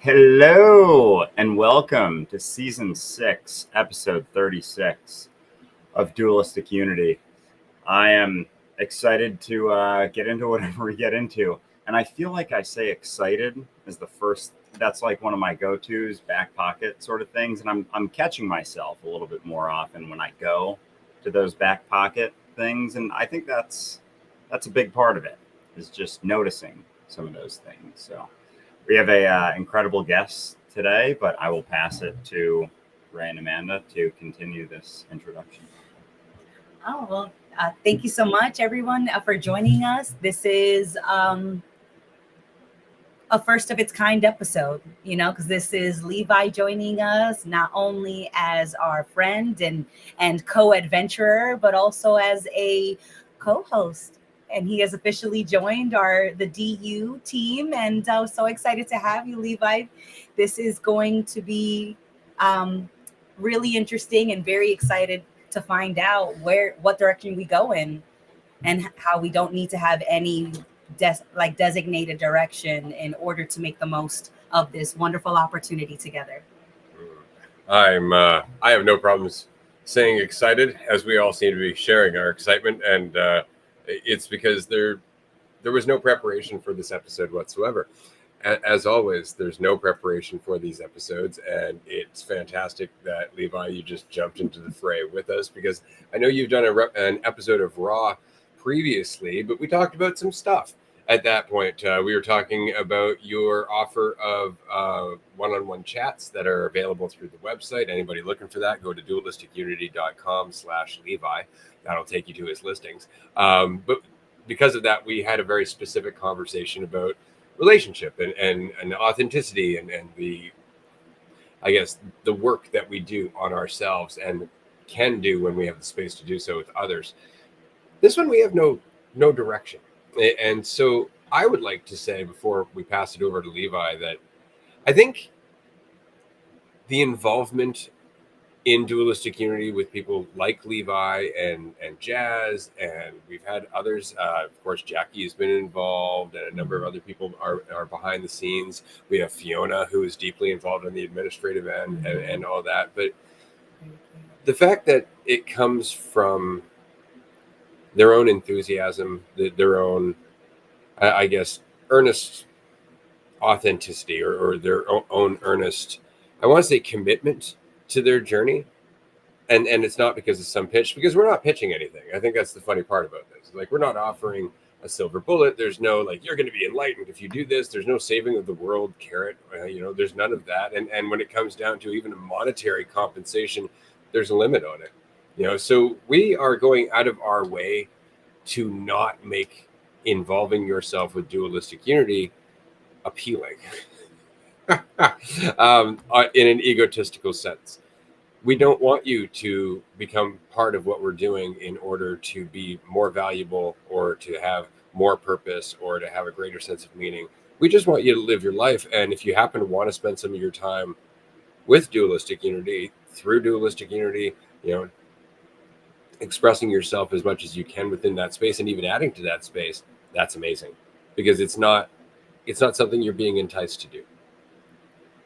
Hello and welcome to Season 6, Episode 36 of Dualistic Unity. I am excited to get into whatever we get into. And I feel like I say excited as the first, that's like one of my go-tos, back pocket sort of things. And I'm catching myself a little bit more often when I go to those back pocket things. And I think that's a big part of it, is just noticing some of those things. So we have a incredible guest today, but I will pass it to Ray and Amanda to continue this introduction. Oh, well, thank you so much, everyone, for joining us. This is a first of its kind episode, because this is Levi joining us, not only as our friend and co-adventurer, but also as a co-host. And he has officially joined the DU team, and I was so excited to have you, Levi. This is going to be really interesting, and very excited to find out what direction we go in, and how we don't need to have any designated direction in order to make the most of this wonderful opportunity together. I have no problems saying excited, as we all seem to be sharing our excitement, and it's because there was no preparation for this episode whatsoever. As always, there's no preparation for these episodes, and it's fantastic that, Levi, you just jumped into the fray with us, because I know you've done an episode of Raw previously, but we talked about some stuff. At that point, we were talking about your offer of one-on-one chats that are available through the website. Anybody looking for that, go to dualisticunity.com/Levi. That'll take you to his listings. But because of that, we had a very specific conversation about relationship and authenticity and the, I guess, the work that we do on ourselves and can do when we have the space to do so with others. This one, we have no direction. And so I would like to say, before we pass it over to Levi, that I think the involvement in Dualistic Unity with people like Levi and Jazz, and we've had others, of course, Jackie has been involved, and a number of other people are behind the scenes. We have Fiona, who is deeply involved on the administrative end, and all that. But the fact that it comes from their own enthusiasm, their own, I guess, earnest authenticity, or their own earnest, I want to say, commitment to their journey. And it's not because of some pitch, because we're not pitching anything. I think that's the funny part about this. Like, we're not offering a silver bullet. There's no, like, you're going to be enlightened if you do this. There's no saving of the world carrot. There's none of that. And when it comes down to even a monetary compensation, there's a limit on it. So we are going out of our way to not make involving yourself with Dualistic Unity appealing in an egotistical sense. We don't want you to become part of what we're doing in order to be more valuable, or to have more purpose, or to have a greater sense of meaning. We just want you to live your life. And if you happen to want to spend some of your time with Dualistic Unity, through Dualistic Unity, expressing yourself as much as you can within that space, and even adding to that space, that's amazing, because it's not something you're being enticed to do.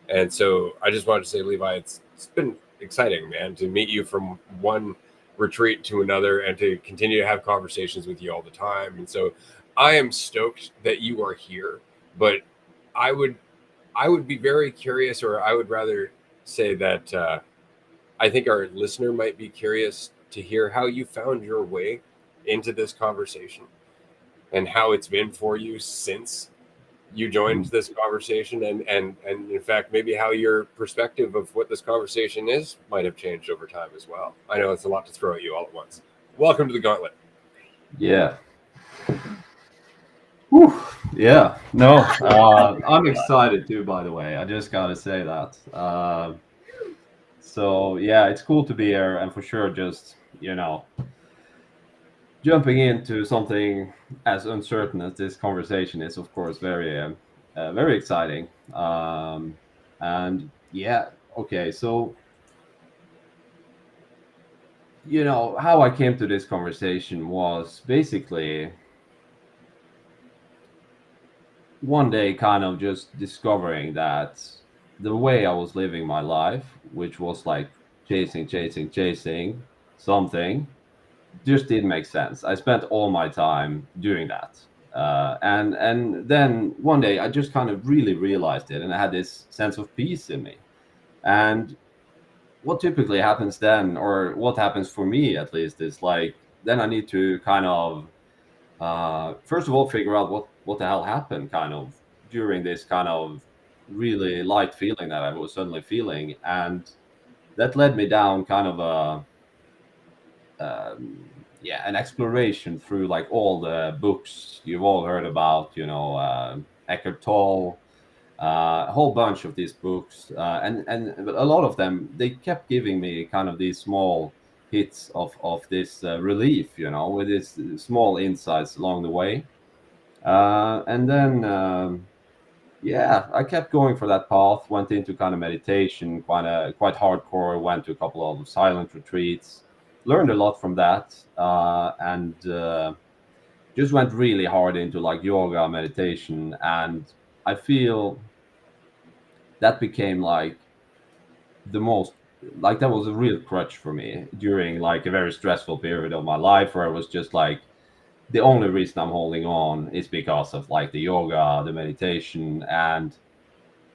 And so I just wanted to say, Levi, it's been exciting, man, to meet you from one retreat to another, and to continue to have conversations with you all the time. And so I am stoked that you are here, but I would be very curious, or I would rather say that I think our listener might be curious to hear how you found your way into this conversation, and how it's been for you since you joined this conversation, and in fact, maybe how your perspective of what this conversation is might have changed over time as well. I know it's a lot to throw at you all at once. Welcome to the gauntlet. Yeah. Whew. Yeah. No, I'm excited too, by the way. I just got to say that. So yeah, it's cool to be here, and for sure, just, jumping into something as uncertain as this conversation is, of course, very exciting. And yeah, okay, so how I came to this conversation was basically one day kind of just discovering that the way I was living my life, which was like chasing something, just didn't make sense. I spent all my time doing that. And then one day I just kind of really realized it, and I had this sense of peace in me. And what typically happens then, or what happens for me at least, is like then I need to kind of first of all figure out what the hell happened, kind of during this kind of really light feeling that I was suddenly feeling, and that led me down kind of a yeah, an exploration through like all the books you've all heard about, Eckhart Tolle, a whole bunch of these books, and a lot of them they kept giving me kind of these small hits of this relief, with these small insights along the way, and then. Yeah, I kept going for that path. Went into kind of meditation, quite hardcore. Went to a couple of silent retreats, learned a lot from that, and just went really hard into like yoga, meditation, and I feel that became like the most like that was a real crutch for me during like a very stressful period of my life where I was just like the only reason I'm holding on is because of like the yoga, the meditation, and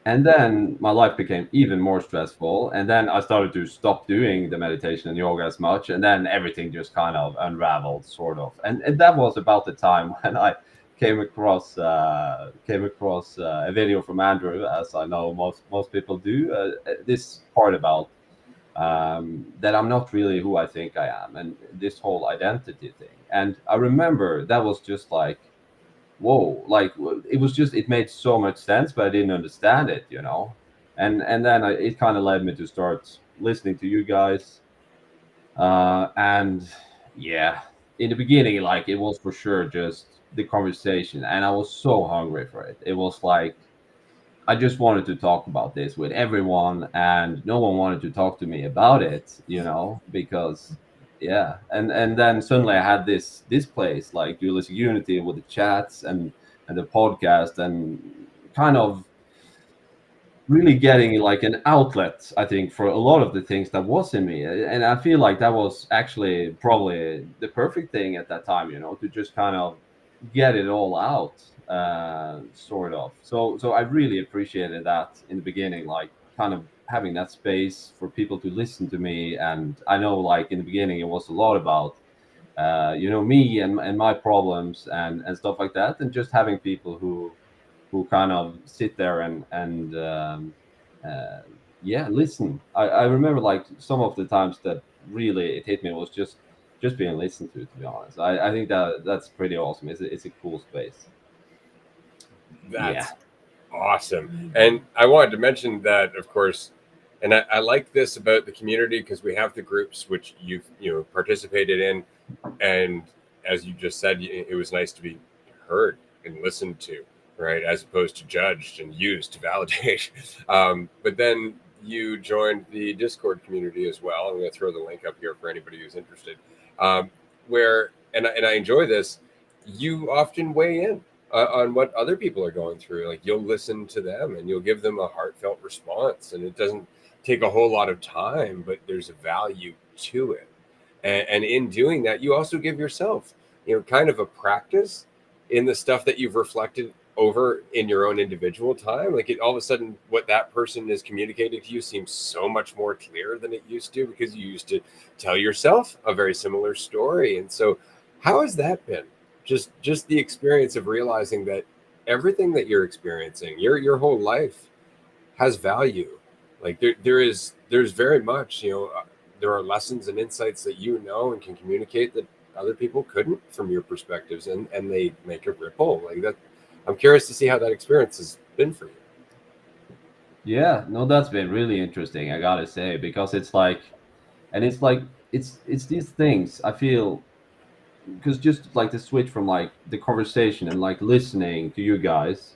then my life became even more stressful, and then I started to stop doing the meditation and yoga as much, and then everything just kind of unraveled sort of, and that was about the time when I came across a video from Andrew, as I know most people do, this part about that I'm not really who I think I am, and this whole identity thing. And I remember that was just like, whoa, like it was just it made so much sense, but I didn't understand it. And then it kind of led me to start listening to you guys, and yeah, in the beginning, like it was for sure just the conversation, and I was so hungry for it. It was like I just wanted to talk about this with everyone, and no one wanted to talk to me about it, because yeah, and then suddenly I had this place like Dualistic Unity with the chats and the podcast, and kind of really getting like an outlet, I think, for a lot of the things that was in me, and I feel like that was actually probably the perfect thing at that time, to just kind of get it all out, sort of. So I really appreciated that in the beginning, like kind of having that space for people to listen to me. And I know, like in the beginning, it was a lot about me and my problems and stuff like that, and just having people who kind of sit there and uh, yeah, listen. I remember like some of the times that really it hit me was just being listened to be honest. I think that's pretty awesome. It's a cool space. Yeah. That's awesome. And I wanted to mention that, of course, and I like this about the community because we have the groups which you've participated in, and as you just said, it was nice to be heard and listened to, right, as opposed to judged and used to validate. But then you joined the Discord community as well. I'm going to throw the link up here for anybody who's interested. Where and I enjoy this. You often weigh in on what other people are going through. Like you'll listen to them and you'll give them a heartfelt response, and it doesn't take a whole lot of time, but there's a value to it. And in doing that, you also give yourself, kind of a practice in the stuff that you've reflected over in your own individual time. Like all of a sudden, what that person is communicating to you seems so much more clear than it used to, because you used to tell yourself a very similar story. And so, how has that been? Just the experience of realizing that everything that you're experiencing, your whole life, has value. Like there's very much, there are lessons and insights that and can communicate that other people couldn't from your perspectives, and they make a ripple like that. I'm curious to see how that experience has been for you. Yeah, no, that's been really interesting, I gotta say, because it's like, and it's like, it's these things I feel, because just like the switch from like the conversation and like listening to you guys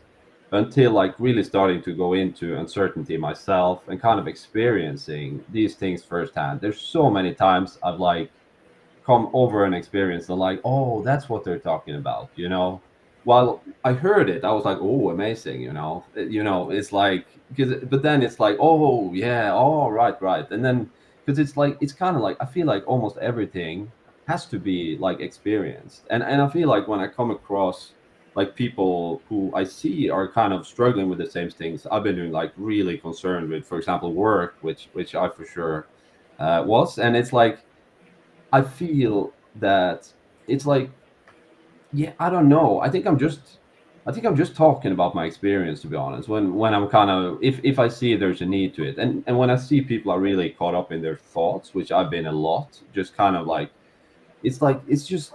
until like really starting to go into uncertainty myself and kind of experiencing these things firsthand. There's so many times I've like come over an experience and like, oh, that's what they're talking about, while I heard it, I was like, oh, amazing, it's like, but then it's like, oh yeah, oh right, and then because it's like, it's kind of like, I feel like almost everything has to be like experienced, and I feel like when I come across like people who I see are kind of struggling with the same things I've been doing, like really concerned with, for example, work, which I for sure was, and it's like I feel that it's like, yeah, I don't know. I think I'm just talking about my experience, to be honest. When I'm kind of, if I see there's a need to it, and when I see people are really caught up in their thoughts, which I've been a lot, just kind of like it's just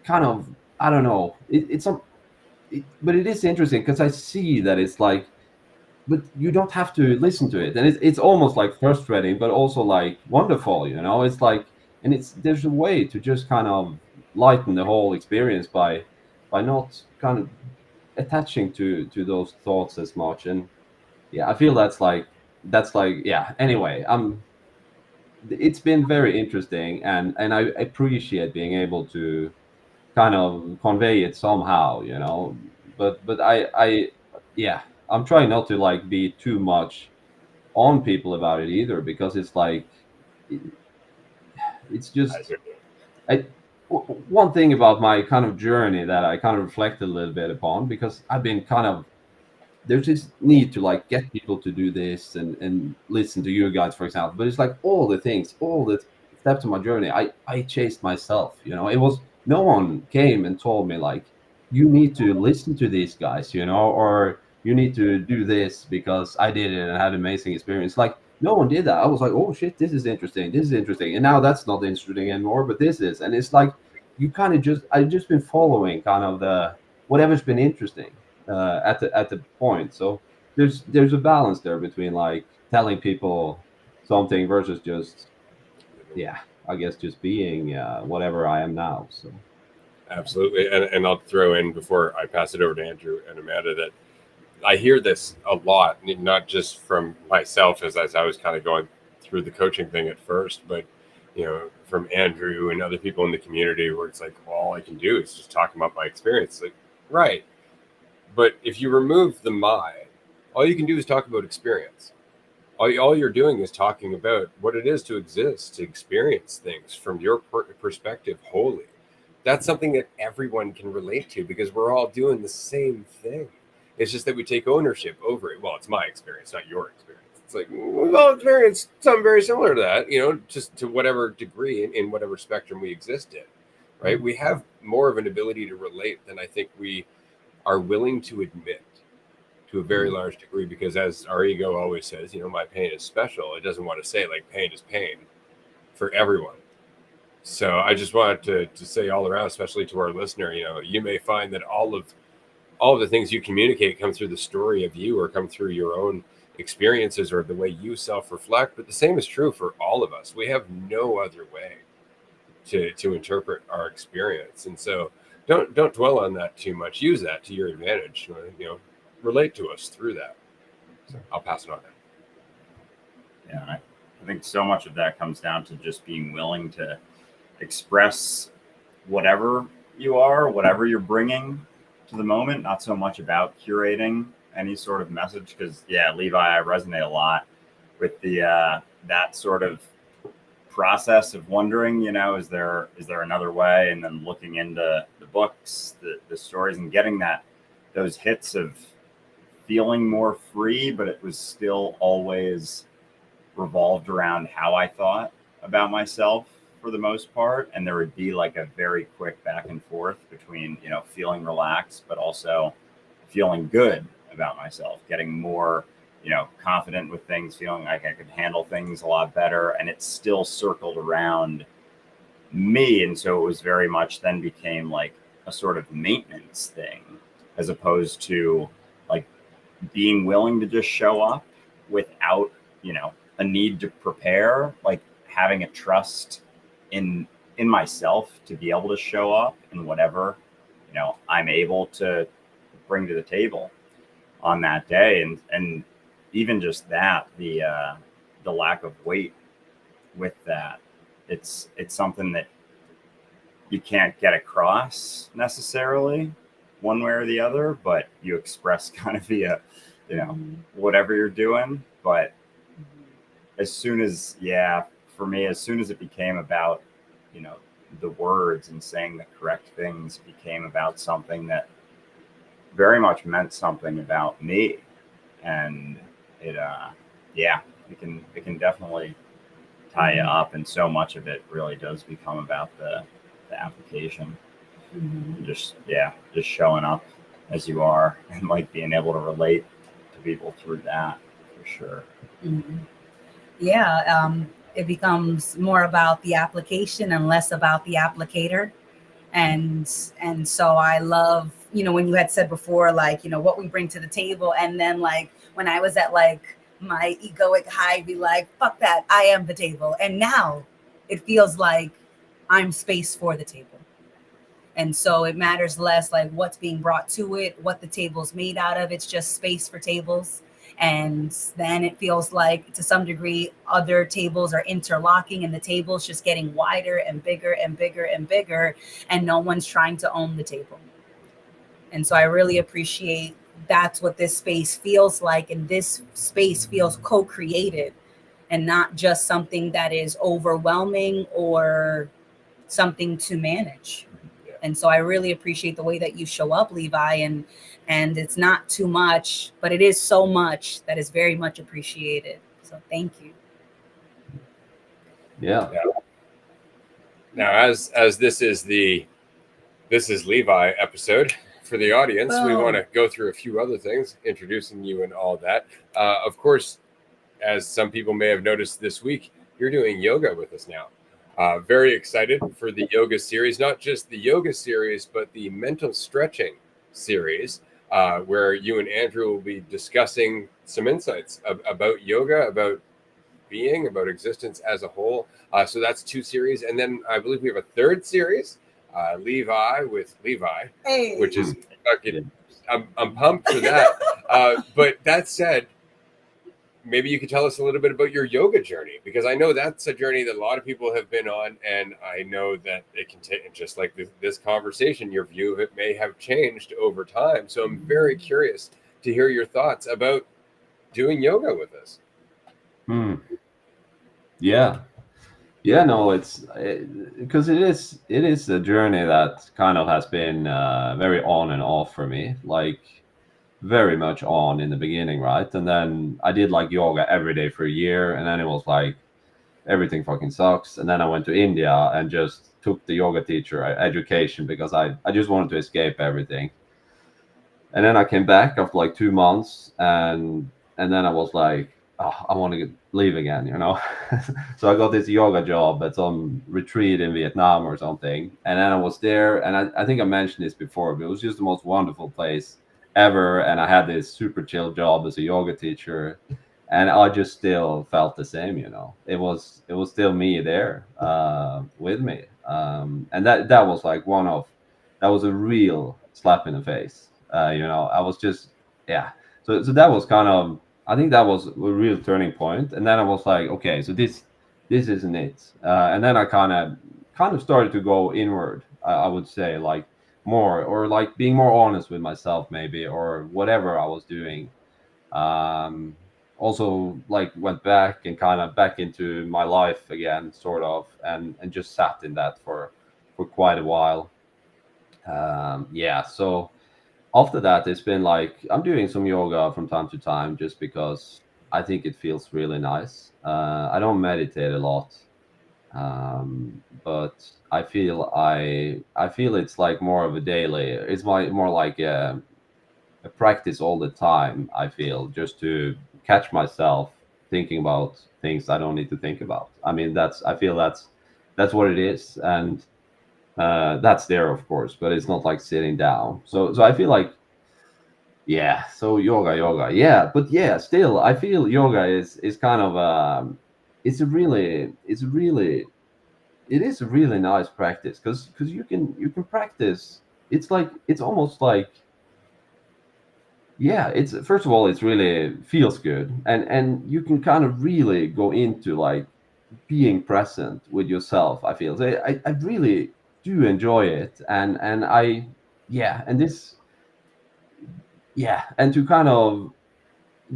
kind of, I don't know. But it is interesting because I see that it's like, but you don't have to listen to it, and it's almost like frustrating but also like wonderful, it's like, and it's, there's a way to just kind of lighten the whole experience by not kind of attaching to those thoughts as much. And yeah, I feel that's like yeah, anyway, it's been very interesting, and I appreciate being able to kind of convey it somehow, but I yeah, I'm trying not to like be too much on people about it either, because it's like it- it's just I, one thing about my kind of journey that I kind of reflected a little bit upon, because I've been kind of, there's this need to like get people to do this and listen to you guys, for example, but it's like all the things, all the steps of my journey, I chased myself, it was, no one came and told me like, you need to listen to these guys, or you need to do this because I did it and had an amazing experience. Like, no one did that. I was like, oh shit, this is interesting, and now that's not interesting anymore, but this is. And it's like, you kind of just, I've just been following kind of the whatever's been interesting at the point. So there's a balance there between like telling people something versus just, yeah, I guess just being whatever I am now. So Absolutely. And I'll throw in before I pass it over to Andrew and Amanda that I hear this a lot, not just from myself as I was kind of going through the coaching thing at first, but from Andrew and other people in the community, where it's like, well, all I can do is just talk about my experience. Like, right. But if you remove the my, all you can do is talk about experience. All you're doing is talking about what it is to exist, to experience things from your perspective wholly. That's something that everyone can relate to because we're all doing the same thing. It's just that we take ownership over it. Well, it's my experience, not your experience. It's like, we've all experienced something very similar to that, just to whatever degree in whatever spectrum we exist in, right? We have more of an ability to relate than I think we are willing to admit to a very large degree, because as our ego always says, my pain is special. It doesn't want to say like pain is pain for everyone. So I just wanted to say all around, especially to our listener, you may find that all of the things you communicate come through the story of you or come through your own experiences or the way you self-reflect. But the same is true for all of us. We have no other way to interpret our experience. And so don't dwell on that too much. Use that to your advantage. Relate to us through that. So I'll pass it on. Yeah, I think so much of that comes down to just being willing to express whatever you are, whatever you're bringing to the moment, not so much about curating any sort of message. Because yeah, Levi, I resonate a lot with the that sort of process of wondering, is there another way, and then looking into the books, the stories, and getting those hits of feeling more free, but it was still always revolved around how I thought about myself for the most part. And there would be like a very quick back and forth between, feeling relaxed, but also feeling good about myself, getting more, confident with things, feeling like I could handle things a lot better. And it still circled around me. And so it was very much then became like a sort of maintenance thing, as opposed to like being willing to just show up without, a need to prepare, like having a trust in myself to be able to show up in whatever, I'm able to bring to the table on that day. And even just that, the lack of weight with that, it's something that you can't get across necessarily one way or the other, but you express kind of via, Mhm. whatever you're doing. But Mhm. as soon as, for me, as soon as it became about, you know, the words and saying the correct things became about something that very much meant something about me. And it, it can definitely tie you Mhm. up. And so much of it really does become about the application. Mhm. Just showing up as you are and like being able to relate to people through that for sure. Mhm. Yeah, it becomes more about the application and less about the applicator. And so I love, when you had said before, like, what we bring to the table, and then like when I was at like my egoic high, be like, fuck that, I am the table. And now it feels like I'm space for the table. And so it matters less like what's being brought to it, what the table's made out of. It's just space for tables. And then it feels like to some degree other tables are interlocking and the table's just getting wider and bigger and bigger and bigger, and no one's trying to own the table. And so I really appreciate that's what this space feels like. And this space feels co-created and not just something that is overwhelming or something to manage. Yeah. And so I really appreciate the way that you show up, Levi, and it's not too much, but it is so much that is very much appreciated. So thank you. Yeah. Now, as this is Levi episode for the audience, we want to go through a few other things, introducing you and all that. Of course, as some people may have noticed this week, you're doing yoga with us now. Very excited for the yoga series, not just the yoga series, but the mental stretching series, where you and Andrew will be discussing some insights about yoga, about being, about existence as a whole. So that's 2 series. And then I believe we have a 3rd series, Levi with Levi, Hey. which is, I'm pumped for that. But that said, maybe you could tell us a little bit about your yoga journey, because I know that's a journey that a lot of people have been on, and I know that it can take, just like this conversation, your view of it may have changed over time. So I'm very curious to hear your thoughts about doing yoga with us. Yeah. Yeah, no, it's because it is a journey that kind of has been very on and off for me, like very much on in the beginning, right? And then I did like yoga every day for a year, and then it was like everything fucking sucks. And then I went to India and just took the yoga teacher education because I just wanted to escape everything. And then I came back after like 2 months, and then I was like, oh, I want to leave again, you know. So I got this yoga job at some retreat in Vietnam or something, and then I was there, and I think I mentioned this before, but it was just the most wonderful place ever, and I had this super chill job as a yoga teacher, and I just still felt the same, you know. It was still me there with me, and that was like that was a real slap in the face. You know, I was just, yeah. So that was kind of, I think that was a real turning point. And then I was like, okay, so this isn't it. And then I kind of started to go inward. I would say, like more, or like being more honest with myself, maybe, or whatever I was doing. Um, Also, like went back and kind of back into my life again, sort of, and just sat in that for quite a while. Yeah, so after that, it's been like I'm doing some yoga from time to time just because I think it feels really nice. I don't meditate a lot, but I feel it's like more of a daily. It's more like a practice all the time. I feel just to catch myself thinking about things I don't need to think about. I mean, I feel that's what it is, and that's there, of course, but it's not like sitting down. So I feel like, yeah, so yoga, yeah, but yeah, still I feel yoga is kind of it is a really nice practice because you can practice. It's like it's almost like, yeah, it's first of all it's really feels good, and you can kind of really go into like being present with yourself. I feel so I really do enjoy it, and I, yeah, and this yeah, and to kind of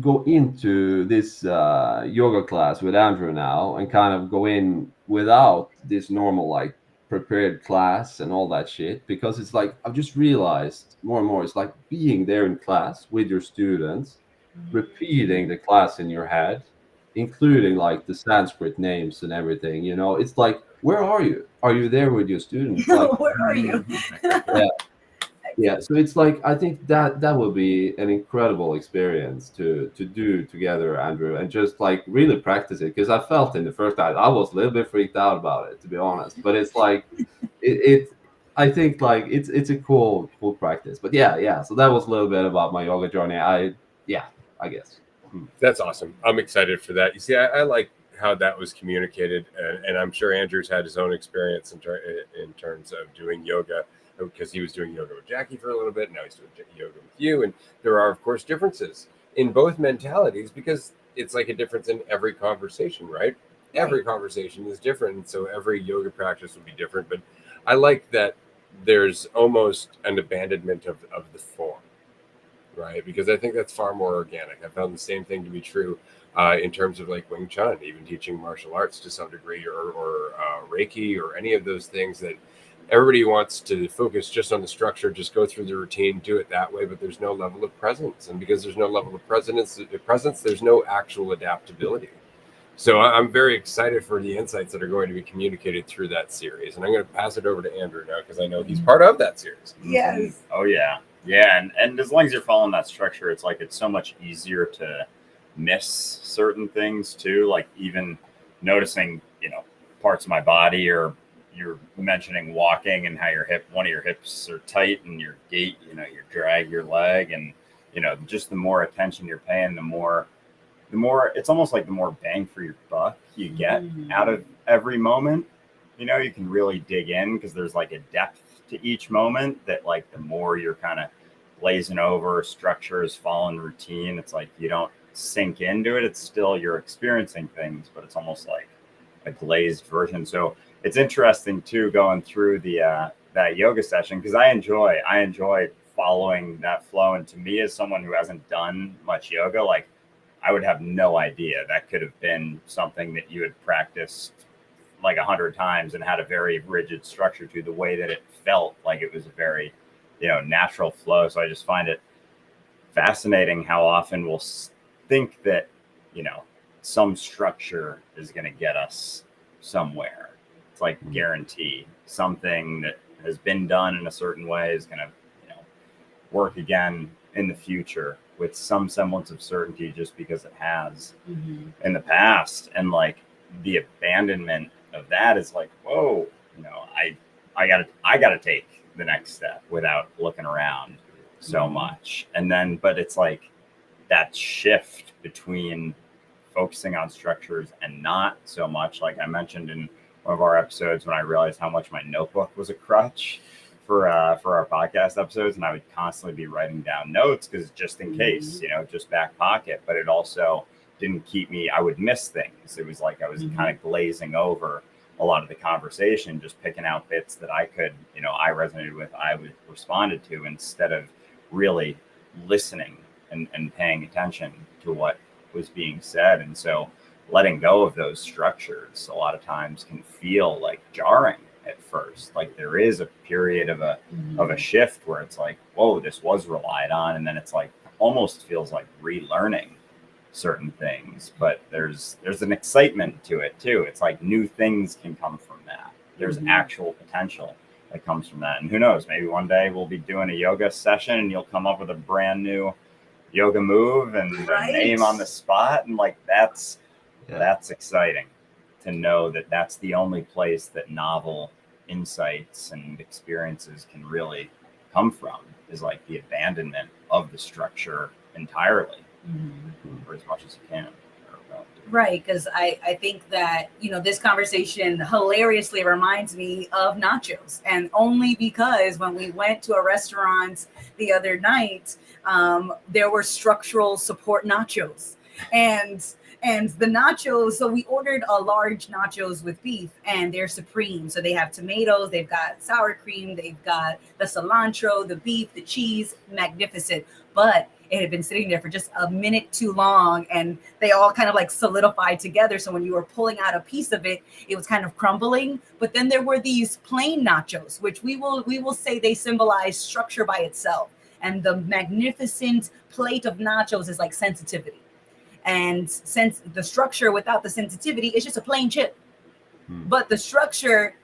go into this yoga class with Andrew now and kind of go in without this normal like prepared class and all that shit, because it's like I've just realized more and more it's like being there in class with your students, repeating the class in your head, including like the Sanskrit names and everything, you know. It's like, where are you? Are you there with your students? Like, Where are you? yeah, yeah, so it's like I think that that will be an incredible experience to do together, Andrew, and just like really practice it, because I felt in the first time I was a little bit freaked out about it, to be honest, but it's like it I think like it's a cool practice. But yeah, so that was a little bit about my yoga journey. Yeah, I guess. That's awesome. I'm excited for that. You see, I like how that was communicated, and I'm sure Andrew's had his own experience in terms of doing yoga, because he was doing yoga with Jackie for a little bit. Now he's doing yoga with you, and there are, of course, differences in both mentalities, because it's like a difference in every conversation, right? Every conversation is different, and so every yoga practice will be different. But I like that there's almost an abandonment of the form, right? Because I think that's far more organic. I found the same thing to be true in terms of like Wing Chun, even teaching martial arts to some degree, or Reiki, or any of those things that everybody wants to focus just on the structure, just go through the routine, do it that way, but there's no level of presence. And because there's no level of presence, there's no actual adaptability. So I'm very excited for the insights that are going to be communicated through that series. And I'm going to pass it over to Andrew now, because I know he's part of that series. Yes. Oh yeah. Yeah. And as long as you're following that structure, it's like it's so much easier to miss certain things too. Like even noticing, parts of my body, or you're mentioning walking and how one of your hips are tight, and your gait, you drag your leg, and just the more attention you're paying, the more it's almost like the more bang for your buck you get out of every moment. You can really dig in, because there's like a depth to each moment that, like, the more you're kind of blazing over structures, following routine, it's like you don't sink into it. It's still, you're experiencing things, but it's almost like a glazed version. So it's interesting too, going through the that yoga session, because I enjoy following that flow. And to me, as someone who hasn't done much yoga, like, I would have no idea that could have been something that you had practiced like 100 times and had a very rigid structure to. The way that it felt like it was a very, natural flow. So I just find it fascinating how often we'll think that, some structure is going to get us somewhere. It's like guarantee something that has been done in a certain way is going to, work again in the future with some semblance of certainty, just because it has in the past. And like the abandonment of that is like, whoa, I gotta take the next step without looking around so much. And then, but it's like that shift between focusing on structures and not so much. Like I mentioned in one of our episodes, when I realized how much my notebook was a crutch for our podcast episodes, and I would constantly be writing down notes, because just in case, just back pocket. But it also didn't keep me, I would miss things. It was like I was kind of glazing over a lot of the conversation, just picking out bits that I could, I resonated with, I would responded to, instead of really listening and paying attention to what was being said. And so letting go of those structures a lot of times can feel like jarring at first. Like there is a period of a shift where it's like, whoa, this was relied on, and then it's like almost feels like relearning certain things. But there's an excitement to it too. It's like new things can come from that. There's actual potential that comes from that. And who knows, maybe one day we'll be doing a yoga session and you'll come up with a brand new yoga move and a name on the spot, and like that's exciting to know that that's the only place that novel insights and experiences can really come from, is like the abandonment of the structure entirely, or as much as you can. Right, because I think that, this conversation hilariously reminds me of nachos, and only because when we went to a restaurant the other night, there were structural support nachos. and the nachos. So we ordered a large nachos with beef, and they're supreme. So they have tomatoes, they've got sour cream, they've got the cilantro, the beef, the cheese, magnificent. But it had been sitting there for just a minute too long, and they all kind of like solidified together. So when you were pulling out a piece of it, it was kind of crumbling. But then there were these plain nachos, which we will say they symbolize structure by itself. And the magnificent plate of nachos is like sensitivity. And since the structure without the sensitivity is just a plain chip, but the structure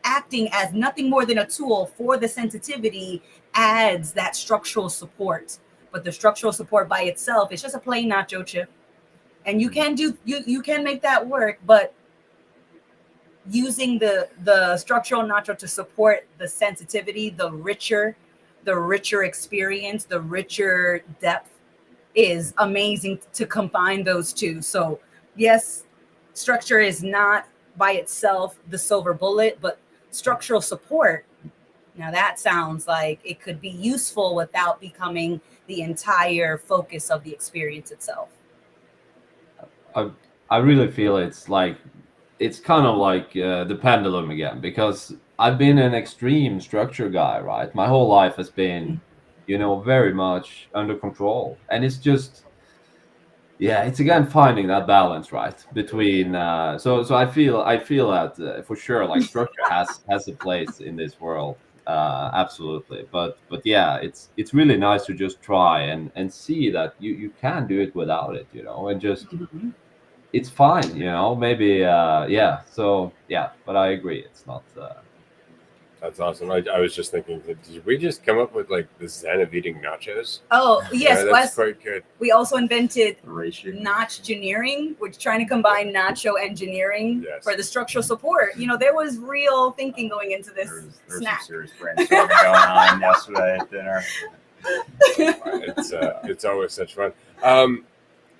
acting as nothing more than a tool for the sensitivity adds that structural support. But the structural support by itself is just a plain nacho chip. And you can make that work, but using the structural nacho to support the sensitivity, the richer experience, the richer depth is amazing to combine those two. So yes, structure is not by itself the silver bullet, but structural support, now that sounds like it could be useful without becoming the entire focus of the experience itself. I really feel it's kind of like the pendulum again, because I've been an extreme structure guy, right? My whole life has been, very much under control, and it's just, it's again finding that balance, right, between. So I feel that for sure, like structure has a place in this world, absolutely. But yeah, it's really nice to just try and see that you can do it without it, and just. It's fine, maybe, So, yeah, but I agree. It's not. That's awesome. I was just thinking, did we just come up with like the zen of eating nachos? Oh, yes. Yeah, that's quite good. We also invented notch engineering, which trying to combine nacho engineering for the structural support. There was real thinking going into this snack. Some serious brainstorming going on yesterday at dinner. It's always such fun.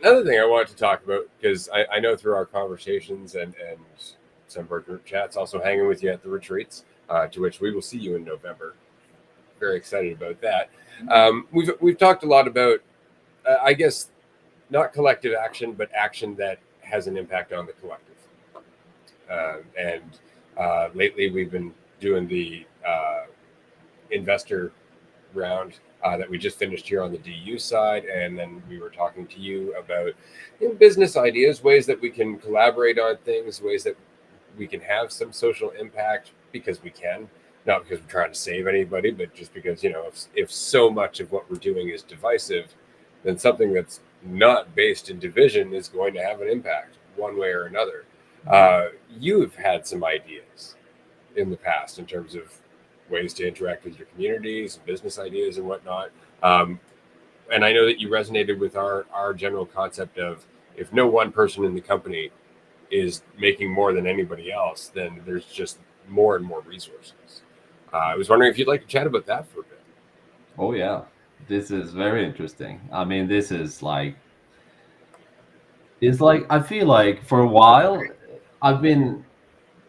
Another thing I wanted to talk about, because I know through our conversations and some of our group chats, also hanging with you at the retreats, to which we will see you in November. Very excited about that. We've talked a lot about, I guess, not collective action, but action that has an impact on the collective. And lately we've been doing the investor round that we just finished here on the DU side, and then we were talking to you about business ideas, ways that we can collaborate on things, ways that we can have some social impact, because we can, not because we're trying to save anybody, but just because, if so much of what we're doing is divisive, then something that's not based in division is going to have an impact one way or another. You've had some ideas in the past in terms of ways to interact with your communities, business ideas and whatnot. And I know that you resonated with our general concept of, if no one person in the company is making more than anybody else, then there's just more and more resources. I was wondering if you'd like to chat about that for a bit. Oh yeah, this is very interesting. I mean, this is like, I feel like for a while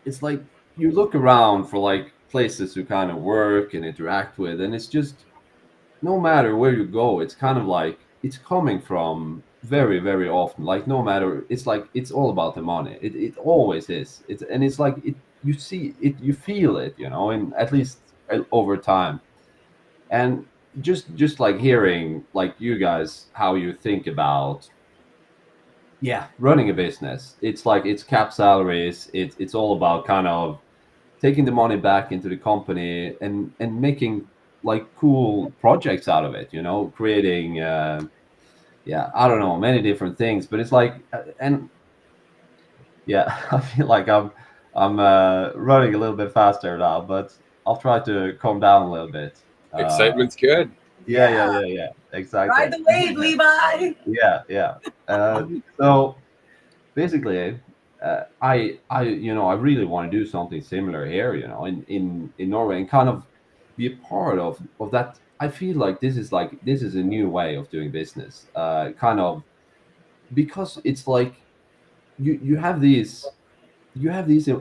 it's like you look around for like places to kind of work and interact with, and it's just, no matter where you go, it's kind of like it's coming from very, very often, like no matter, it's like it's all about the money. It always is. It's like you see it, you feel it, and at least over time. And just like hearing like you guys, how you think about running a business. It's like it's cap salaries. It's all about kind of taking the money back into the company and making like cool projects out of it, creating I don't know, many different things. But it's like and I feel like I'm running a little bit faster now, but I'll try to calm down a little bit. Excitement's good. Yeah, exactly. Ride the wave, Levi. Yeah. So basically, I really want to do something similar here, in Norway, and kind of be a part of that. I feel like this is a new way of doing business, kind of, because it's like you have these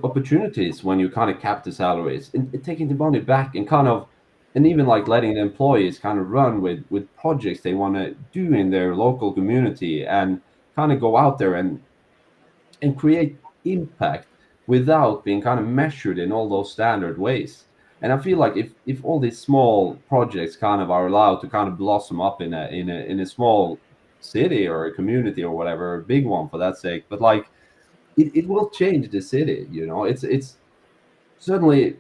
opportunities when you kind of cap the salaries and taking the money back, and kind of, and even like letting the employees kind of run with projects they want to do in their local community, and kind of go out there and create impact without being kind of measured in all those standard ways. And I feel like if all these small projects kind of are allowed to kind of blossom up in a small city or a community or whatever, a big one for that sake, but like it will change the city. You know, it's certainly.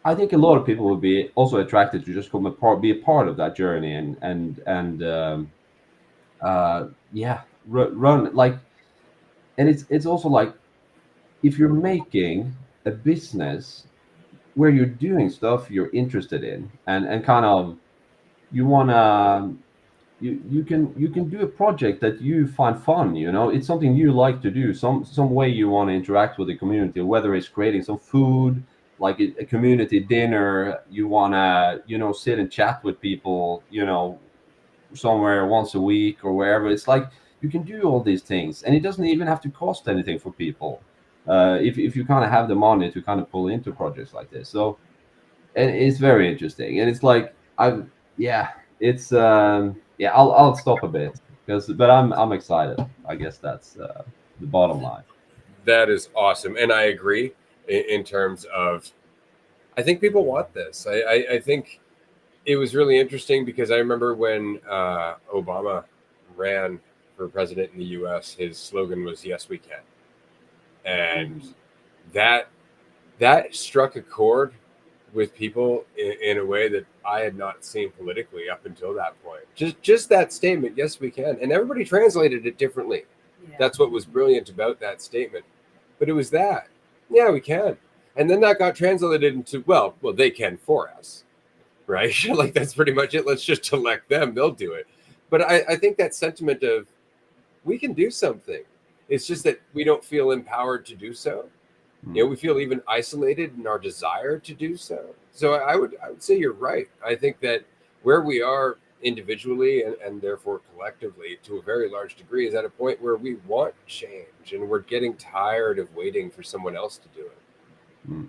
I think a lot of people will be also attracted to just come a part, be a part of that journey, and yeah, run like. And it's also like if you're making a business where you're doing stuff you're interested in, and kind of you wanna you can do a project that you find fun. You know, it's something you like to do, some way you want to interact with the community, whether it's creating some food like a community dinner, you want to, you know, sit and chat with people, you know, somewhere once a week or wherever. It's like you can do all these things and it doesn't even have to cost anything for people, if you kind of have the money to kind of pull into projects like this. So, and it's very interesting, and it's like yeah, it's yeah, I'll stop a bit because but I'm excited. I guess that's the bottom line. That is awesome, and I agree in terms of. I think people want this. I think it was really interesting because I remember when Obama ran for president in the U.S., his slogan was "Yes, we can," and that struck a chord with people in a way that I had not seen politically up until that point. Just that statement, "Yes, we can," and everybody translated it differently. Yeah. That's what was brilliant about that statement. But it was that, yeah, we can, and then that got translated into well, they can for us. Right? Like that's pretty much it. Let's just elect them; they'll do it. But I think that sentiment of we can do something. It's just that we don't feel empowered to do so. You know, we feel even isolated in our desire to do so. So I would say you're right. I think that where we are individually and therefore collectively to a very large degree is at a point where we want change and we're getting tired of waiting for someone else to do it. Mm.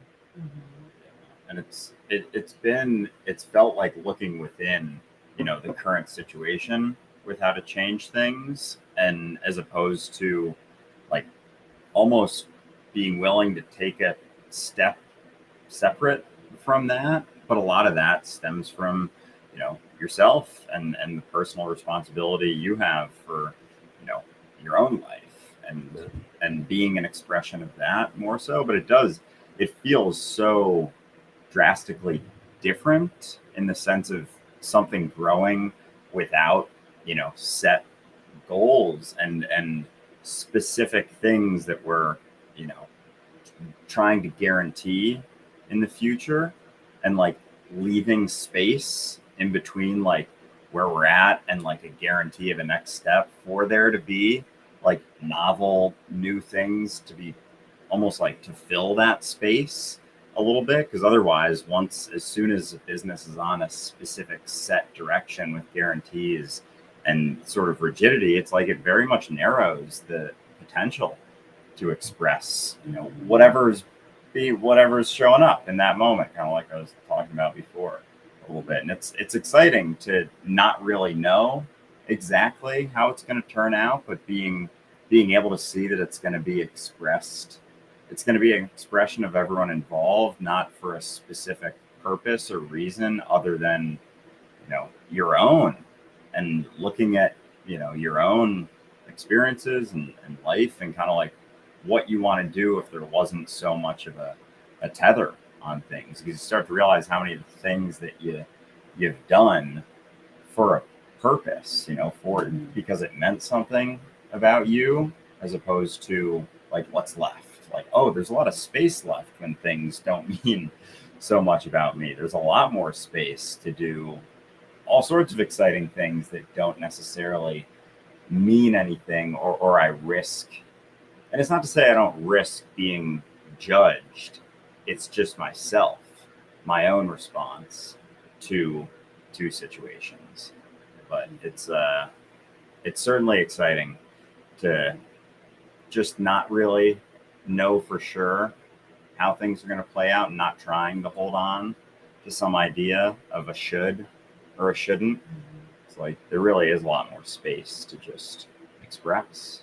And it's felt like looking within, you know, the current situation with how to change things, and as opposed to like almost being willing to take a step separate from that. But a lot of that stems from, you know, yourself and the personal responsibility you have for, you know, your own life and being an expression of that more so. But it feels so drastically different in the sense of something growing without, you know, set goals and specific things that we're, you know, trying to guarantee in the future, and like leaving space in between like where we're at and like a guarantee of a next step for there to be like novel new things to be almost like to fill that space a little bit. Because otherwise, as soon as a business is on a specific set direction with guarantees and sort of rigidity, it's like it very much narrows the potential to express, you know, whatever's showing up in that moment, kind of like I was talking about before a little bit. And it's exciting to not really know exactly how it's going to turn out, but being able to see that it's going to be expressed. It's going to be an expression of everyone involved, not for a specific purpose or reason other than, you know, your own, and looking at, you know, your own experiences and life and kind of like what you want to do if there wasn't so much of a tether on things. Because you start to realize how many of the things that you've done for a purpose, you know, because it meant something about you, as opposed to like what's left. Like, oh, there's a lot of space left when things don't mean so much about me. There's a lot more space to do all sorts of exciting things that don't necessarily mean anything, or I risk. And it's not to say I don't risk being judged. It's just myself, my own response to situations. But it's certainly exciting to just not really know for sure how things are going to play out, and not trying to hold on to some idea of a should or a shouldn't. It's like there really is a lot more space to just express.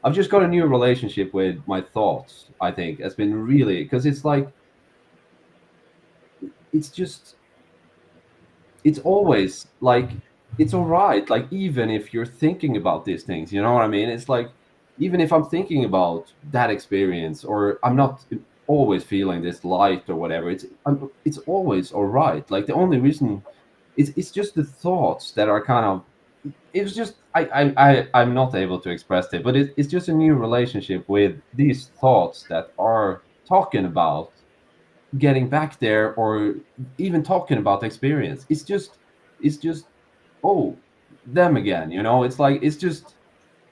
I've just got a new relationship with my thoughts. I think has been really, because it's like it's just it's always like it's all right. Like even if you're thinking about these things, you know what I mean? It's like even if I'm thinking about that experience, or I'm not always feeling this light or whatever, it's always all right. Like the only reason it's just the thoughts that are kind of it's just I'm not able to express it, but it's just a new relationship with these thoughts that are talking about getting back there, or even talking about the experience. It's just oh, them again, you know. It's like it's just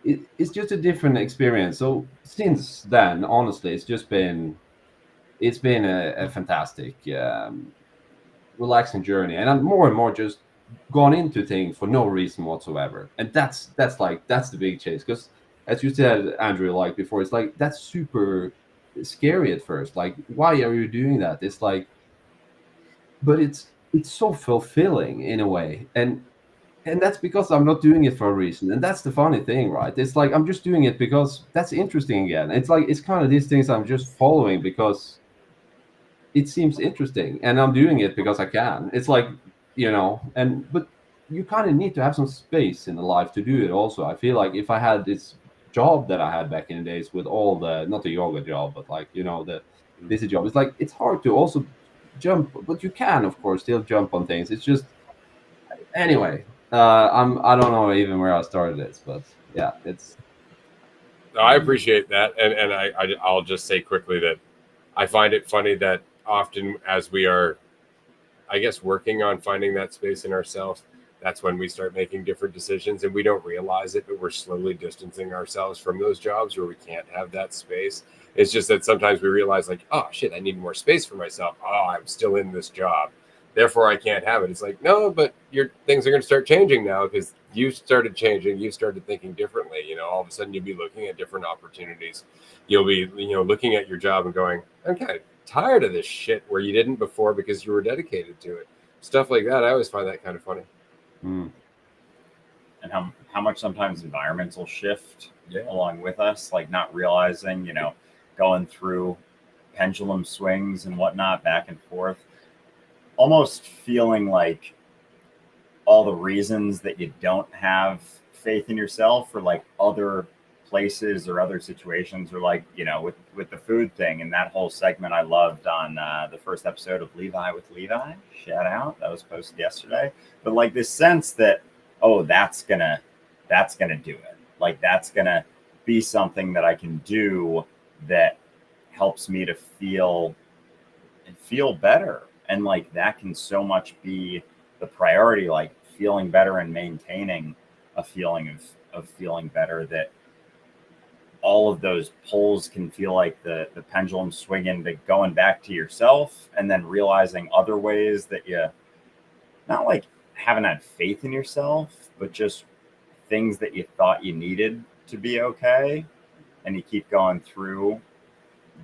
a different experience. So since then, honestly, it's been a fantastic relaxing journey, and I'm more and more just gone into things for no reason whatsoever. And that's the big change, because as you said, Andrew, like before, it's like that's super scary at first. Like, why are you doing that? It's like, but it's so fulfilling in a way. And that's because I'm not doing it for a reason. And that's the funny thing, right? It's like I'm just doing it because that's interesting again. It's like it's kind of these things I'm just following because it seems interesting, and I'm doing it because I can. It's like, you know, and but you kind of need to have some space in the life to do it also. I feel like if I had this job that I had back in the days with all the, not the yoga job, but like, you know, the busy job, it's like it's hard to also jump, but you can of course still jump on things. It's just, anyway, I don't know even where I started this, but yeah, it's No, I appreciate that, and I'll just say quickly that I find it funny that often as we are, I guess, working on finding that space in ourselves, that's when we start making different decisions, and we don't realize it, but we're slowly distancing ourselves from those jobs where we can't have that space. It's just that sometimes we realize, like, oh shit, I need more space for myself. Oh, I'm still in this job, therefore I can't have it. It's like, no, but your things are going to start changing now because you started changing. You started thinking differently. You know, all of a sudden you'll be looking at different opportunities. You'll be, looking at your job and going, I'm kind of tired of this shit, where you didn't before because you were dedicated to it. Stuff like that. I always find that kind of funny. mm, And how much sometimes environments will shift along with us, like not realizing, going through pendulum swings and whatnot back and forth, almost feeling like all the reasons that you don't have faith in yourself, or like other places or other situations, or like, with the food thing and that whole segment I loved on the first episode of Levi with Levi, shout out, that was posted yesterday. But like this sense that, oh, that's gonna do it, like that's gonna be something that I can do that helps me to feel better. And like that can so much be the priority, like feeling better and maintaining a feeling of feeling better, that all of those pulls can feel like the pendulum swinging to going back to yourself, and then realizing other ways that you not like haven't had faith in yourself, but just things that you thought you needed to be okay. And you keep going through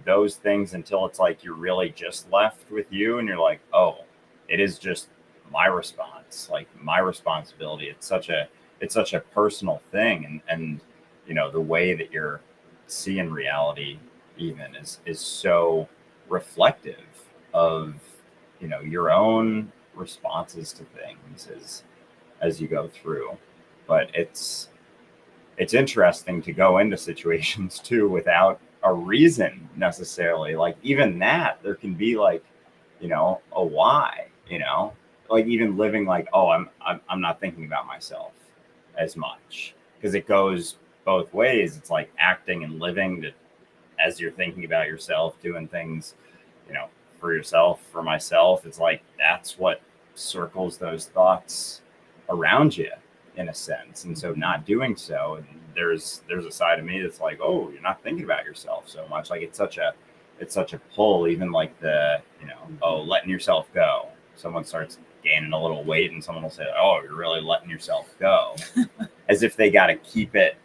those things until it's like you're really just left with you, and you're like, oh, it is just my response, like my responsibility. It's such a personal thing. And the way that you're seeing reality even is so reflective of your own responses to things as you go through. But it's interesting to go into situations too without a reason necessarily. Like even that, there can be like, a why, like even living like, oh, I'm not thinking about myself as much, because it goes both ways. It's like acting and living to, as you're thinking about yourself, doing things, for yourself, for myself. It's like that's what circles those thoughts around you in a sense. And so not doing so, there's a side of me that's like, oh, you're not thinking about yourself so much. Like it's such a pull, even like the, oh, letting yourself go. Someone starts gaining a little weight and someone will say, oh, you're really letting yourself go. As if they got to keep it.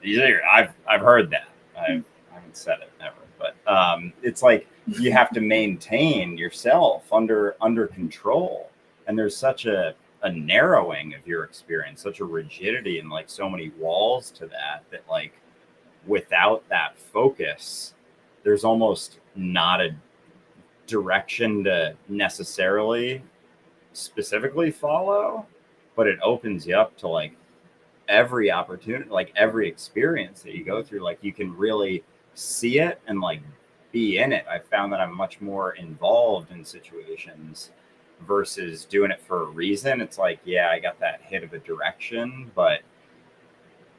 I've heard that. I haven't said it ever, but it's like you have to maintain yourself under control. And there's such a narrowing of your experience, such a rigidity, and like so many walls to that like without that focus, there's almost not a direction to necessarily specifically follow, but it opens you up to like every opportunity, like every experience that you go through, like you can really see it and like be in it. I found that I'm much more involved in situations versus doing it for a reason. It's like, yeah, I got that hit of a direction, but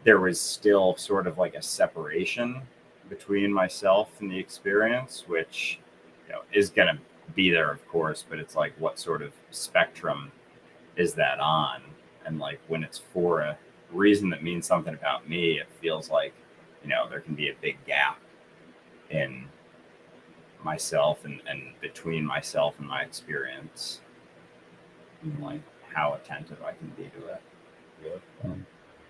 there was still sort of like a separation between myself and the experience, which, you know, is going to be there, of course, but it's like, what sort of spectrum is that on? And like when it's for a reason that means something about me, it feels like, you know, there can be a big gap in myself and between myself and my experience, and like how attentive I can be to it. Yeah.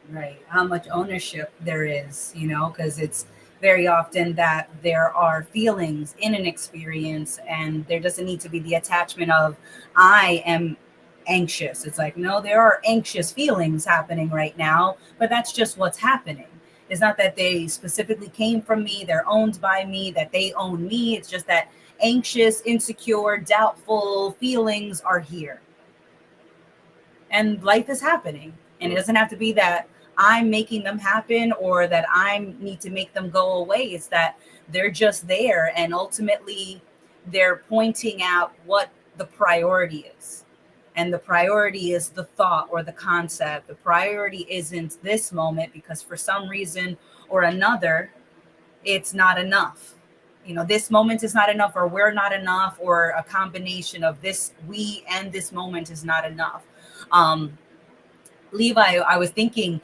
Right. How much ownership there is, you know, because it's very often that there are feelings in an experience and there doesn't need to be the attachment of I am anxious. It's like, no, there are anxious feelings happening right now, but that's just what's happening. It's not that they specifically came from me, they're owned by me, that they own me. It's just that anxious, insecure, doubtful feelings are here. And life is happening. And it doesn't have to be that I'm making them happen or that I need to make them go away. It's that they're just there. And ultimately, they're pointing out what the priority is. And the priority is the thought or the concept. The priority isn't this moment because for some reason or another, it's not enough. You know, this moment is not enough, or we're not enough, or a combination of this, we and this moment is not enough. Levi, I was thinking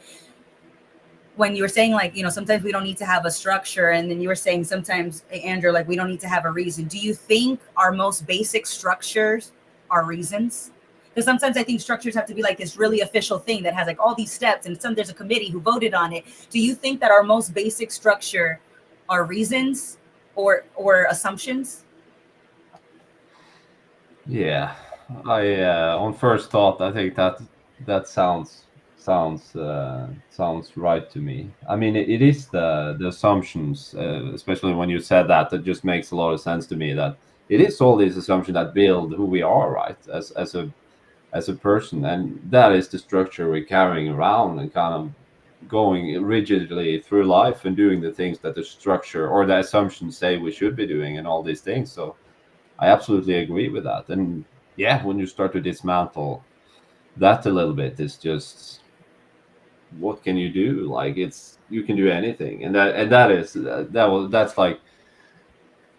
when you were saying, like, you know, sometimes we don't need to have a structure, and then you were saying sometimes, Andrew, like, we don't need to have a reason. Do you think our most basic structures are reasons? Because sometimes I think structures have to be like this really official thing that has like all these steps, and there's a committee who voted on it. Do you think that our most basic structure are reasons or assumptions? Yeah, I on first thought, I think that sounds right to me. I mean, it is the assumptions, especially when you said that, that just makes a lot of sense to me. That it is all these assumptions that build who we are, right, as a person, and that is the structure we're carrying around and kind of going rigidly through life and doing the things that the structure or the assumptions say we should be doing and all these things. So I absolutely agree with that. And yeah, when you start to dismantle that a little bit, it's just what can you do? Like it's you can do anything, and that's like,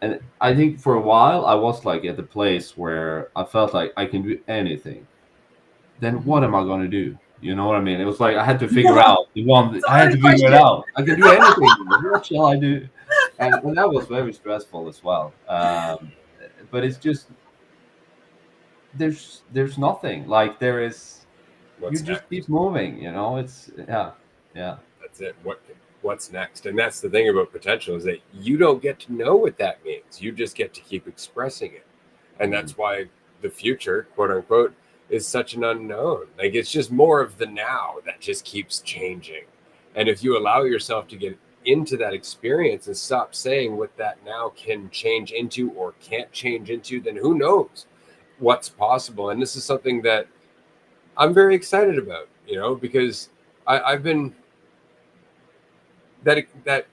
and I think for a while I was like at the place where I felt like I can do anything. Then what am I going to do? You know what I mean? It was like I had to figure out the one. It's a I had hard to figure it question. out. I can do anything. What shall I do? And that was very stressful as well. But it's just there's nothing like there is. You What's just next? keep moving. You know, it's yeah. That's it. What's next? And that's the thing about potential is that you don't get to know what that means. You just get to keep expressing it. And that's why the future, quote unquote, is such an unknown. Like it's just more of the now that just keeps changing. And if you allow yourself to get into that experience and stop saying what that now can change into or can't change into, then who knows what's possible. And this is something that I'm very excited about, you know, because I've been that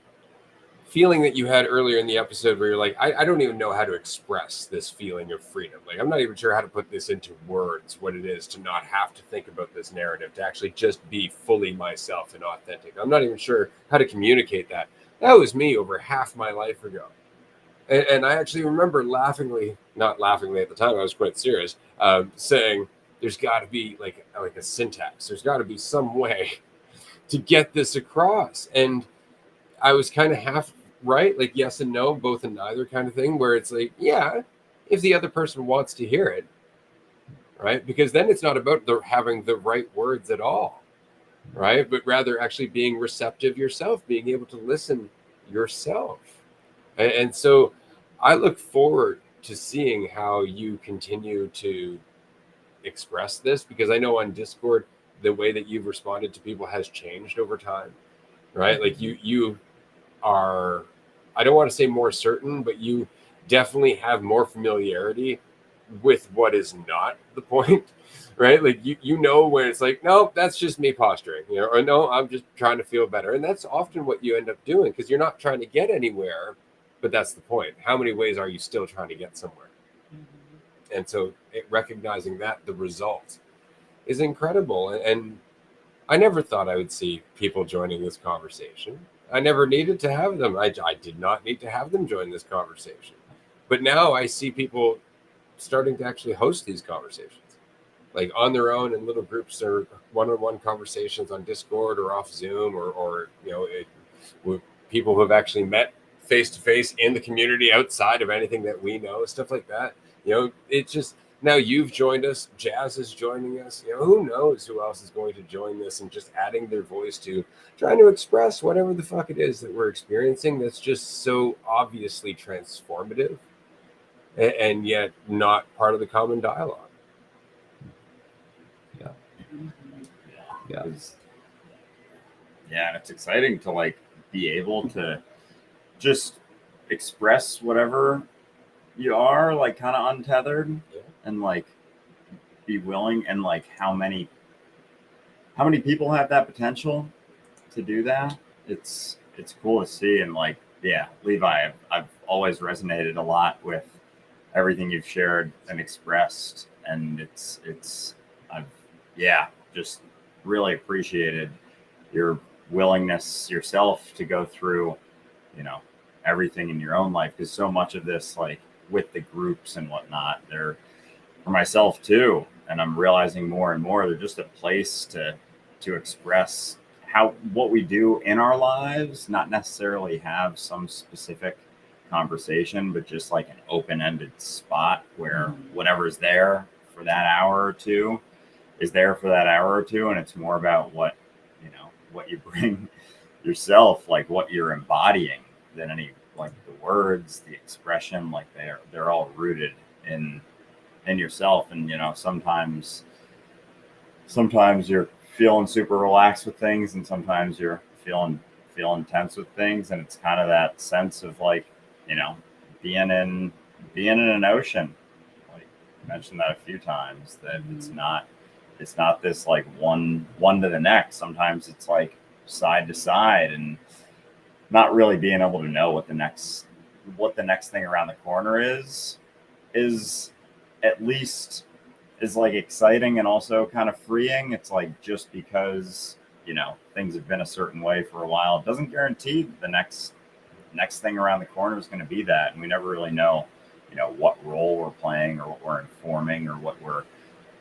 feeling that you had earlier in the episode where you're like, I don't even know how to express this feeling of freedom. Like, I'm not even sure how to put this into words, what it is to not have to think about this narrative, to actually just be fully myself and authentic. I'm not even sure how to communicate that. That was me over half my life ago. And I actually remember not laughingly at the time, I was quite serious, saying, there's got to be like a syntax. There's got to be some way to get this across. And I was kind of half right, like yes and no, both and neither kind of thing, where it's like, yeah, if the other person wants to hear it, right? Because then it's not about having the right words at all, right? But rather actually being receptive yourself, being able to listen yourself. And so I look forward to seeing how you continue to express this, because I know on Discord, the way that you've responded to people has changed over time, right? Like you are, I don't want to say more certain, but you definitely have more familiarity with what is not the point, right? Like you know when it's like, no, that's just me posturing, you know, or no, I'm just trying to feel better. And that's often what you end up doing because you're not trying to get anywhere, but that's the point. How many ways are you still trying to get somewhere? And so recognizing that the result is incredible. And I never thought I would see people joining this conversation. I never needed to have them. I did not need to have them join this conversation. But now I see people starting to actually host these conversations, like on their own in little groups or one-on-one conversations on Discord or off Zoom or you know, with people who have actually met face-to-face in the community outside of anything that we know, stuff like that. You know, it's just, now you've joined us, Jazz is joining us, you know, who knows who else is going to join this and just adding their voice to trying to express whatever the fuck it is that we're experiencing that's just so obviously transformative and yet not part of the common dialogue. Yeah. Yeah, it's exciting to like be able to just express whatever you are, like kind of untethered, and like be willing, and like how many people have that potential to do that. It's cool to see. And like, yeah, Levi, I've always resonated a lot with everything you've shared and expressed, and I've just really appreciated your willingness yourself to go through, you know, everything in your own life, because so much of this, like with the groups and whatnot, they're for myself too, and I'm realizing more and more they're just a place to express what we do in our lives, not necessarily have some specific conversation, but just like an open-ended spot where whatever's there for that hour or two is there for that hour or two, and it's more about what you bring yourself, like what you're embodying, than any like the words, the expression. Like they're all rooted in yourself. And you know, sometimes you're feeling super relaxed with things, and sometimes you're feeling tense with things, and it's kind of that sense of like, you know, being in an ocean. Like I mentioned that a few times, that it's not this like one to the next. Sometimes it's like side to side, and not really being able to know what the next thing around the corner is at least is like exciting and also kind of freeing. It's like, just because, you know, things have been a certain way for a while, it doesn't guarantee the next thing around the corner is going to be that. And we never really know, you know, what role we're playing or what we're informing or what we're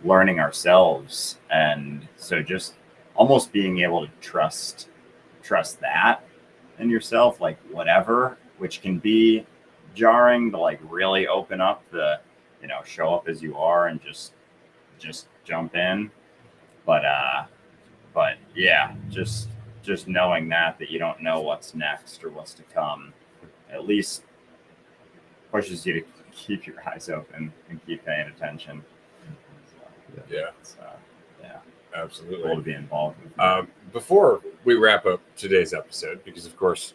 learning ourselves. And so just almost being able to trust that in yourself, like whatever, which can be jarring to like really open up the, you know, show up as you are and just jump in. But yeah, just knowing that you don't know what's next or what's to come, at least pushes you to keep your eyes open and keep paying attention. Yeah. Yeah, absolutely. Cool to be involved with. Before we wrap up today's episode, because of course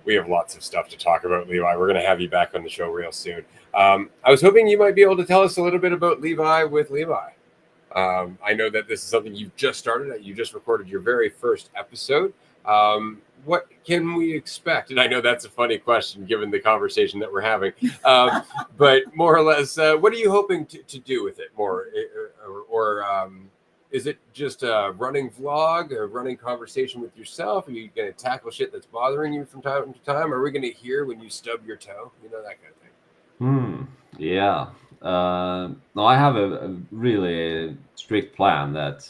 we have lots of stuff to talk about, Levi, we're going to have you back on the show real soon. I was hoping you might be able to tell us a little bit about Levi with Levi. I know that this is something you've just started. You just recorded your very first episode. What can we expect? And I know that's a funny question given the conversation that we're having. But more or less, what are you hoping to do with it more? Or is it just a running vlog, a running conversation with yourself? Are you going to tackle shit that's bothering you from time to time? Are we going to hear when you stub your toe? You know, that kind of thing. Yeah. No, I have a really strict plan that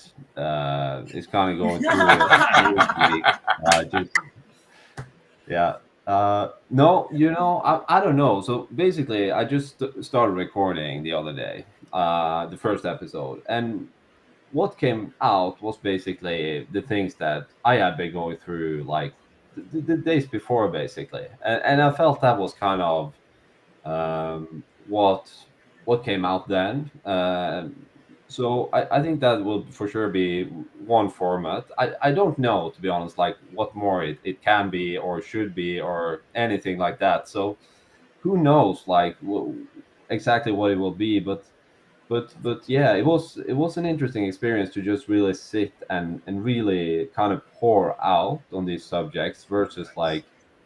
is kind of going through. No, you know, I don't know. So basically, I just started recording the other day, the first episode, and what came out was basically the things that I had been going through, like the days before, basically, and I felt that was kind of what came out then. So I think that will for sure be one format. I don't know, to be honest, like what more it can be or should be or anything like that. So who knows, like exactly what it will be, but yeah, it was an interesting experience to just really sit and really kind of pour out on these subjects versus like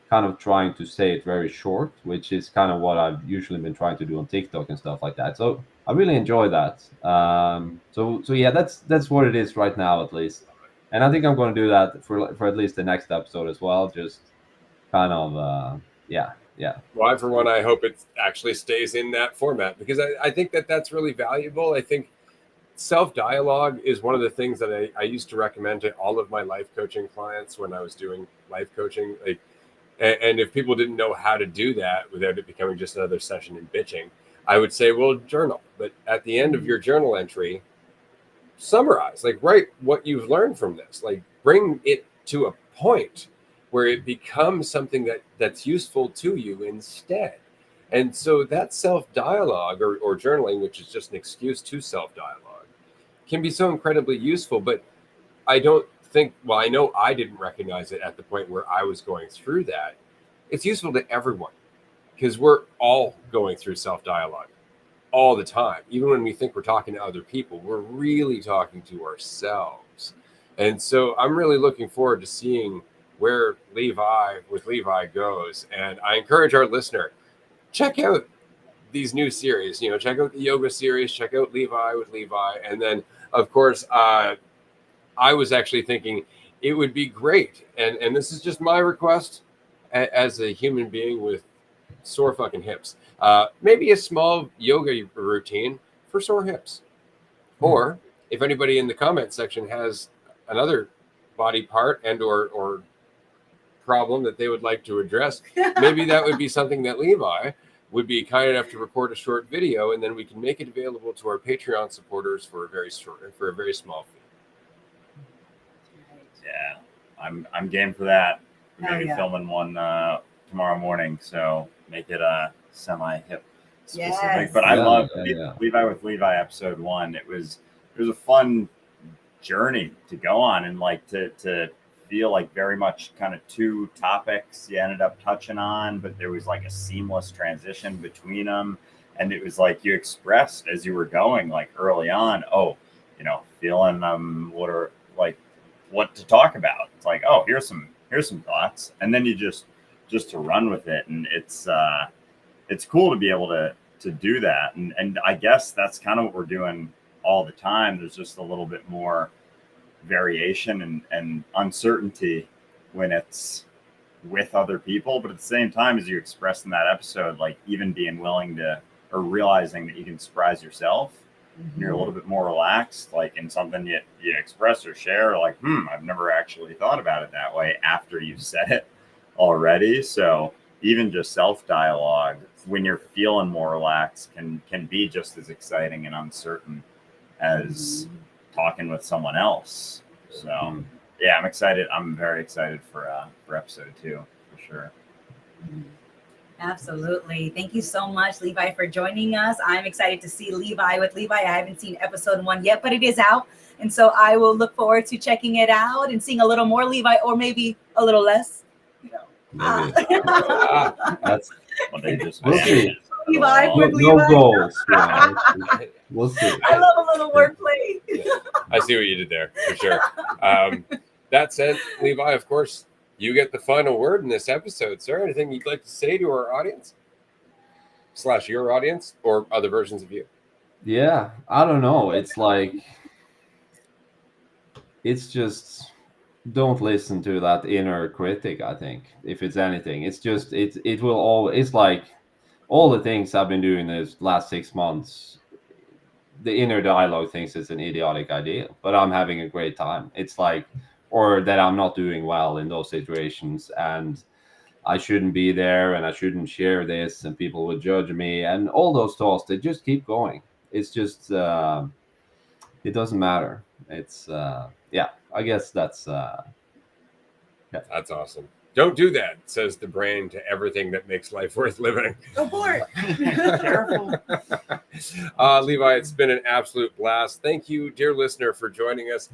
kind of trying to say it very short, which is kind of what I've usually been trying to do on TikTok and stuff like that. So I really enjoy that. So yeah, that's what it is right now at least, and I think I'm going to do that for at least the next episode as well. Just kind of yeah, yeah. Well, for one, I hope it actually stays in that format because I think that that's really valuable. I think self dialogue is one of the things that I used to recommend to all of my life coaching clients when I was doing life coaching. Like, and if people didn't know how to do that without it becoming just another session in bitching, I would say, well, journal. But at the end of your journal entry, summarize, like write what you've learned from this, like bring it to a point where it becomes something that's useful to you instead. And so that self dialogue or journaling, which is just an excuse to self dialogue, can be so incredibly useful. But I don't think, well, I know I didn't recognize it at the point where I was going through that. It's useful to everyone because we're all going through self dialogue all the time. Even when we think we're talking to other people, we're really talking to ourselves. And so I'm really looking forward to seeing where Levi goes. And I encourage our listener, check out these new series, check out the yoga series, check out Levi with Levi. And then, of course, I was actually thinking it would be great. And this is just my request as a human being with sore fucking hips. Maybe a small yoga routine for sore hips. Or if anybody in the comment section has another body part or problem that they would like to address, maybe that would be something that Levi would be kind enough to record a short video, and then we can make it available to our Patreon supporters for a very small fee. Yeah, I'm game for that. We're Hell maybe yeah. filming one tomorrow morning, so make it a semi hip specific. Yes. But I Yeah, love yeah. Levi with Levi episode 1. It was a fun journey to go on, and like to feel like very much kind of two topics you ended up touching on, but there was like a seamless transition between them. And it was like you expressed as you were going, like early on, feeling what are like what to talk about. It's like, oh, here's some thoughts, and then you just to run with it. And it's cool to be able to do that. And I guess that's kind of what we're doing all the time. There's just a little bit more variation and uncertainty when it's with other people, but at the same time, as you expressed in that episode, like even being willing to or realizing that you can surprise yourself, and you're a little bit more relaxed, like in something you express or share, like, I've never actually thought about it that way after you've said it already. So even just self dialogue when you're feeling more relaxed can be just as exciting and uncertain as talking with someone else. So yeah, I'm excited. I'm very excited for episode 2 for sure. Absolutely. Thank you so much, Levi, for joining us. I'm excited to see Levi with Levi. I haven't seen episode 1 yet, but it is out. And so I will look forward to checking it out and seeing a little more Levi, or maybe a little less. Maybe. That's what they just We'll see. Levi No, with no Levi. goals. Yeah. We'll see. I love a little wordplay. I see what you did there for sure. That said, Levi, of course, you get the final word in this episode, sir. Anything you'd like to say to our audience / your audience or other versions of you? Yeah, I don't know. It's like, it's just, don't listen to that inner critic. I think if it's anything, it's just it will all. It's like all the things I've been doing this last 6 months. The inner dialogue thinks it's an idiotic idea, but I'm having a great time. It's like, or that I'm not doing well in those situations, and I shouldn't be there, and I shouldn't share this, and people would judge me, and all those thoughts. They just keep going. It's just it doesn't matter. It's yeah. I guess that's yeah. That's awesome. Don't do that, says the brain to everything that makes life worth living. Abort. Careful. Levi, it's been an absolute blast. Thank you, dear listener, for joining us.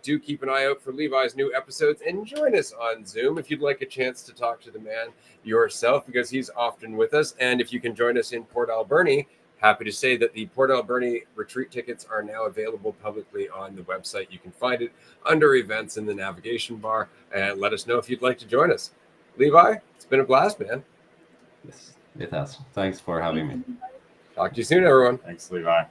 Do keep an eye out for Levi's new episodes and join us on Zoom if you'd like a chance to talk to the man yourself, because he's often with us. And if you can join us in Port Alberni, happy to say that the Port Alberni retreat tickets are now available publicly on the website. You can find it under events in the navigation bar, and let us know if you'd like to join us. Levi, it's been a blast, man. Yes, it has. Thanks for having me. Talk to you soon, everyone. Thanks, Levi.